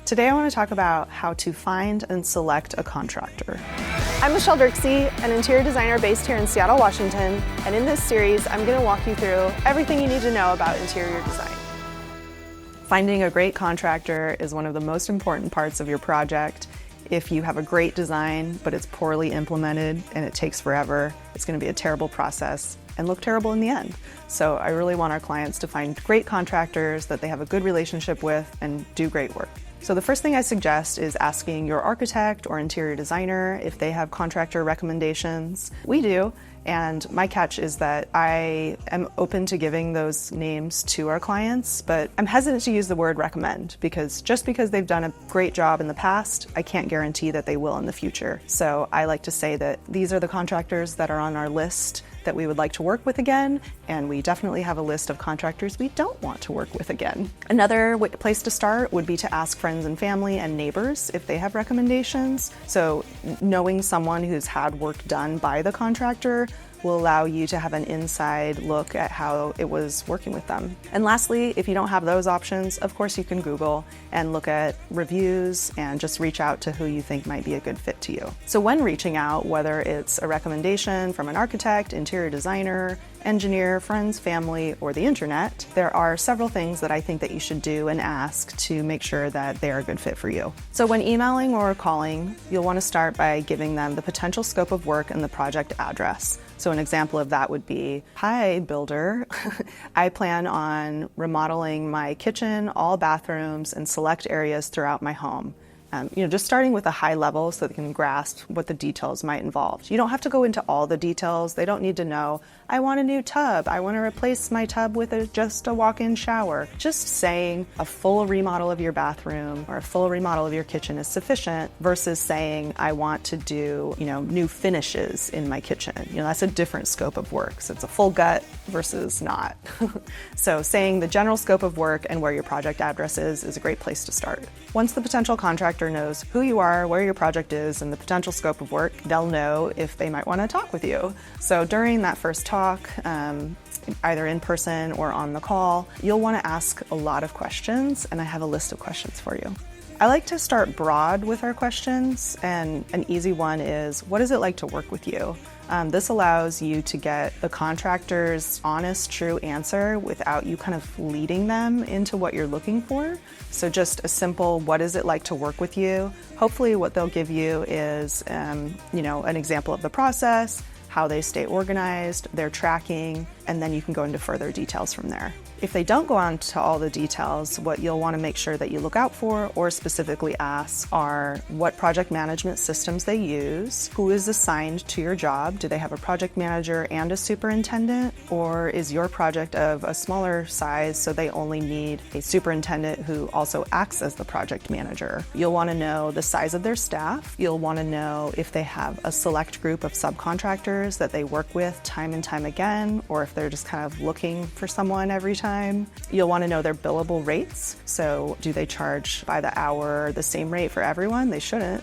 Today I want to talk about how to find and select a contractor. I'm Michelle Dirksey, an interior designer based here in Seattle, Washington, and in this series I'm going to walk you through everything you need to know about interior design. Finding a great contractor is one of the most important parts of your project. If you have a great design, but it's poorly implemented and it takes forever, it's going to be a terrible process and look terrible in the end. So I really want our clients to find great contractors that they have a good relationship with and do great work. So the first thing I suggest is asking your architect or interior designer if they have contractor recommendations. We do, and my catch is that I am open to giving those names to our clients, but I'm hesitant to use the word recommend because just because they've done a great job in the past, I can't guarantee that they will in the future. So I like to say that these are the contractors that are on our list that we would like to work with again, and we definitely have a list of contractors we don't want to work with again. Another place to start would be to ask friends and family and neighbors if they have recommendations. So knowing someone who's had work done by the contractor will allow you to have an inside look at how it was working with them. And lastly, if you don't have those options, of course you can Google and look at reviews and just reach out to who you think might be a good fit to you. So when reaching out, whether it's a recommendation from an architect, interior designer, engineer, friends, family, or the internet, there are several things that I think that you should do and ask to make sure that they are a good fit for you. So when emailing or calling, you'll want to start by giving them the potential scope of work and the project address. So an example of that would be, "Hi, builder. I plan on remodeling my kitchen, all bathrooms, and select areas throughout my home." Just starting with a high level so they can grasp what the details might involve. You don't have to go into all the details. They don't need to know, "I want a new tub. I want to replace my tub with just a walk-in shower." Just saying a full remodel of your bathroom or a full remodel of your kitchen is sufficient versus saying, "I want to do, new finishes in my kitchen." That's a different scope of work. So it's a full gut versus not. So saying the general scope of work and where your project address is a great place to start. Once the potential contractor knows who you are, where your project is, and the potential scope of work, they'll know if they might want to talk with you. So during that first talk, either in person or on the call, you'll want to ask a lot of questions, and I have a list of questions for you. I like to start broad with our questions, and an easy one is, what is it like to work with you? This allows you to get the contractor's honest, true answer without you kind of leading them into what you're looking for. So just a simple, what is it like to work with you? Hopefully what they'll give you is, an example of the process, how they stay organized, their tracking, and then you can go into further details from there. If they don't go on to all the details, what you'll want to make sure that you look out for or specifically ask are what project management systems they use, who is assigned to your job, do they have a project manager and a superintendent, or is your project of a smaller size so they only need a superintendent who also acts as the project manager. You'll want to know the size of their staff. You'll want to know if they have a select group of subcontractors that they work with time and time again, or if they're just kind of looking for someone every time. You'll want to know their billable rates. So do they charge by the hour the same rate for everyone? They shouldn't.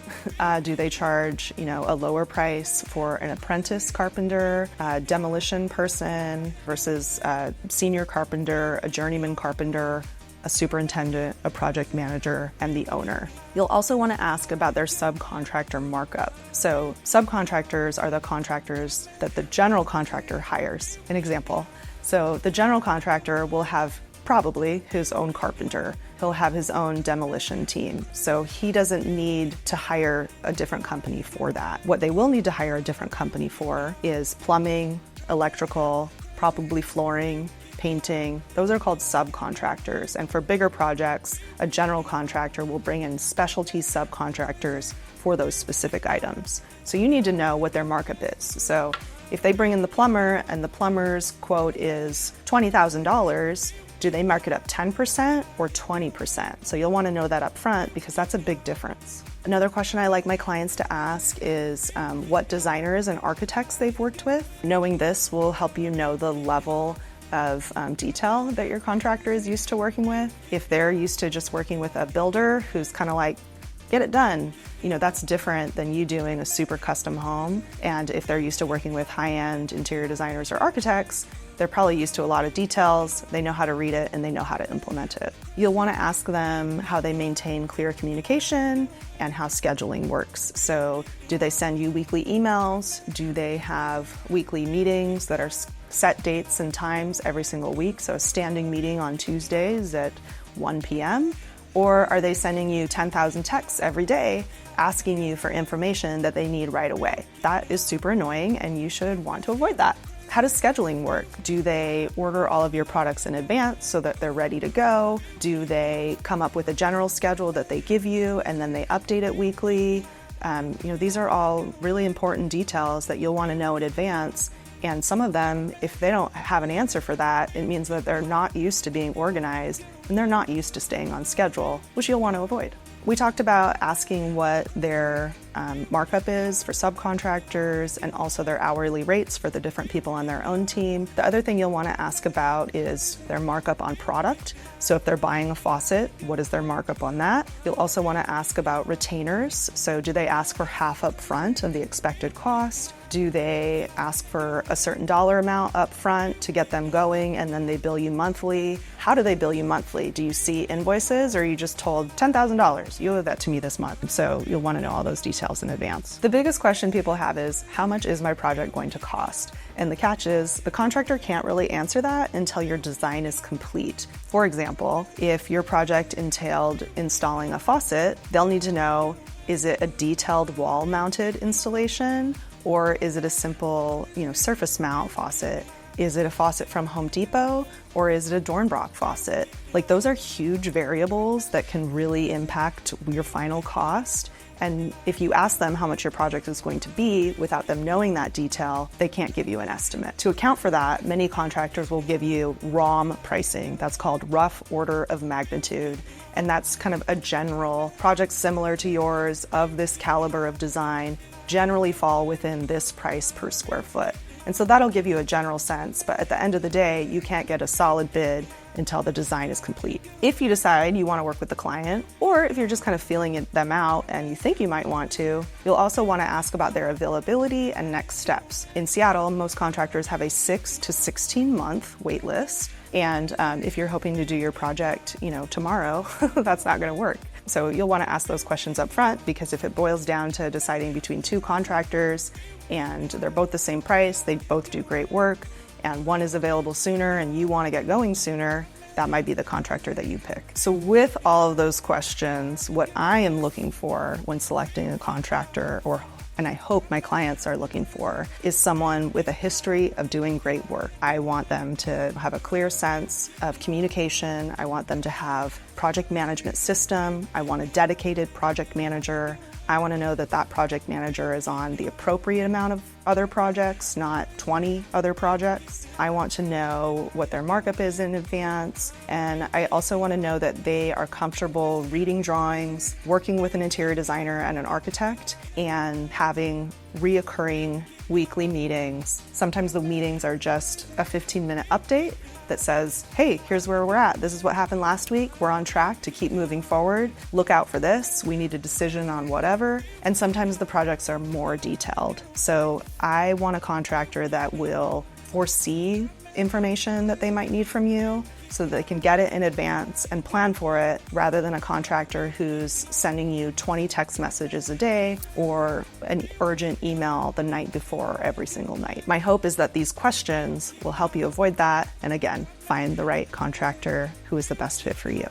Do they charge, a lower price for an apprentice carpenter, a demolition person versus a senior carpenter, a journeyman carpenter, a superintendent, a project manager, and the owner? You'll also want to ask about their subcontractor markup. So subcontractors are the contractors that the general contractor hires. An example. So the general contractor will have probably his own carpenter. He'll have his own demolition team. So he doesn't need to hire a different company for that. What they will need to hire a different company for is plumbing, electrical, probably flooring, painting. Those are called subcontractors. And for bigger projects, a general contractor will bring in specialty subcontractors for those specific items. So you need to know what their markup is. So if they bring in the plumber and the plumber's quote is $20,000, do they mark it up 10% or 20%? So you'll want to know that up front because that's a big difference. Another question I like my clients to ask is what designers and architects they've worked with. Knowing this will help you know the level of detail that your contractor is used to working with. If they're used to just working with a builder who's kind of like, get it done, that's different than you doing a super custom home. And if they're used to working with high-end interior designers or architects, They're probably used to a lot of details, they know how to read it, and they know how to implement it. You'll want to ask them how they maintain clear communication and how scheduling works. So do they send you weekly emails? Do they have weekly meetings that are set dates and times every single week? So a standing meeting on Tuesdays at 1 p.m. Or are they sending you 10,000 texts every day asking you for information that they need right away? That is super annoying and you should want to avoid that. How does scheduling work? Do they order all of your products in advance so that they're ready to go? Do they come up with a general schedule that they give you and then they update it weekly? These are all really important details that you'll want to know in advance. And some of them, if they don't have an answer for that, it means that they're not used to being organized and they're not used to staying on schedule, which you'll want to avoid. We talked about asking what their markup is for subcontractors and also their hourly rates for the different people on their own team. The other thing you'll want to ask about is their markup on product. So if they're buying a faucet, what is their markup on that? You'll also want to ask about retainers. So do they ask for half up front of the expected cost? Do they ask for a certain dollar amount up front to get them going and then they bill you monthly? How do they bill you monthly? Do you see invoices or are you just told $10,000? You owe that to me this month. So you'll want to know all those details in advance. The biggest question people have is, how much is my project going to cost? And the catch is, the contractor can't really answer that until your design is complete. For example, if your project entailed installing a faucet, they'll need to know, is it a detailed wall-mounted installation? Or is it a simple, surface mount faucet? Is it a faucet from Home Depot? Or is it a Dornbrock faucet? Those are huge variables that can really impact your final cost. And if you ask them how much your project is going to be without them knowing that detail, they can't give you an estimate. To account for that, many contractors will give you ROM pricing. That's called rough order of magnitude. And that's kind of a general project similar to yours of this caliber of design generally fall within this price per square foot. And so that'll give you a general sense, but at the end of the day, you can't get a solid bid until the design is complete. If you decide you want to work with the client, or if you're just kind of feeling them out and you think you might want to, you'll also want to ask about their availability and next steps. In Seattle, most contractors have a 6 to 16 month wait list. And if you're hoping to do your project, tomorrow, that's not going to work. So you'll want to ask those questions up front, because if it boils down to deciding between two contractors and they're both the same price, they both do great work, and one is available sooner and you want to get going sooner, that might be the contractor that you pick. So with all of those questions, what I am looking for when selecting a contractor, and I hope my clients are looking for, is someone with a history of doing great work. I want them to have a clear sense of communication. I want them to have project management system. I want a dedicated project manager. I want to know that that project manager is on the appropriate amount of other projects, not 20 other projects. I want to know what their markup is in advance. And I also want to know that they are comfortable reading drawings, working with an interior designer and an architect, and having reoccurring weekly meetings. Sometimes the meetings are just a 15-minute update that says, hey, here's where we're at. This is what happened last week. We're on track to keep moving forward. Look out for this. We need a decision on whatever. And sometimes the projects are more detailed. So I want a contractor that will foresee information that they might need from you so that they can get it in advance and plan for it, rather than a contractor who's sending you 20 text messages a day or an urgent email the night before every single night. My hope is that these questions will help you avoid that and, again, find the right contractor who is the best fit for you.